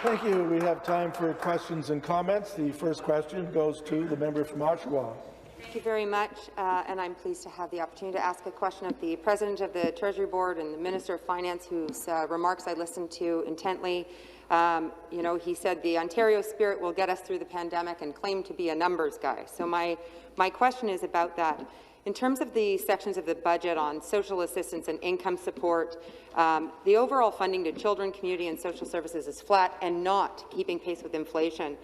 Thank you. We have time for questions and comments. The first question goes to the member from Oshawa. Thank you very much, and I'm pleased to have the opportunity to ask a question of the President of the Treasury Board and the Minister of Finance, whose remarks I listened to intently. He said the Ontario spirit will get us through the pandemic and claimed to be a numbers guy. So my question is about that. In terms of the sections of the budget on social assistance and income support, the overall funding to children, community and social services is flat and not keeping pace with inflation.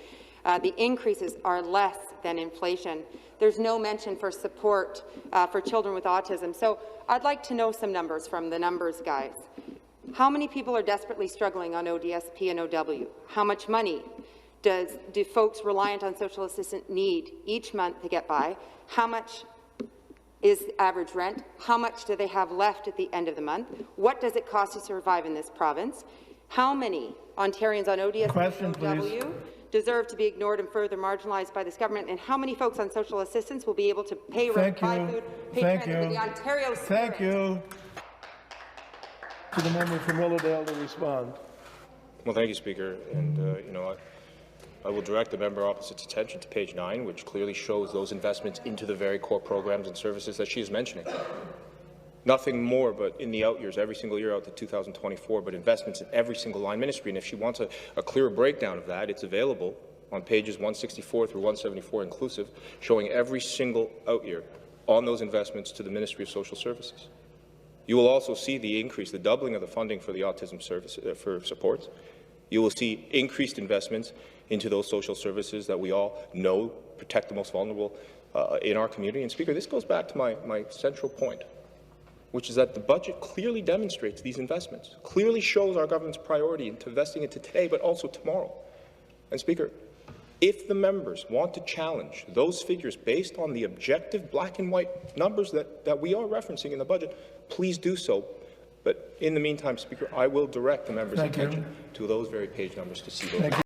The increases are less than inflation. There's no mention for support for children with autism. So I'd like to know some numbers from the numbers guys. How many people are desperately struggling on ODSP and OW? How much money do folks reliant on social assistance need each month to get by? How much is average rent? How much do they have left at the end of the month? What does it cost to survive in this province? How many Ontarians on ODSP and OW deserve to be ignored and further marginalized by this government? And how many folks on social assistance will be able to pay rent, buy food, pay transit with the Ontario spirit? Thank you. To the member from Willowdale to respond. Well, thank you, Speaker. And I will direct the member opposite's attention to page 9, which clearly shows those investments into the very core programs and services that she is mentioning. Nothing more but in the out years, every single year out to 2024, but investments in every single line ministry. And if she wants a clearer breakdown of that, it's available on pages 164 through 174 inclusive, showing every single out year on those investments to the Ministry of Social Services. You will also see the increase, the doubling of the funding for the autism service for supports. You will see increased investments into those social services that we all know protect the most vulnerable in our community. And Speaker, this goes back to my central point, which is that the budget clearly demonstrates these investments, clearly shows our government's priority into investing into today, but also tomorrow. And Speaker, if the members want to challenge those figures based on the objective black and white numbers that we are referencing in the budget, please do so. But in the meantime, Speaker, I will direct the members' attention to those very page numbers to see those.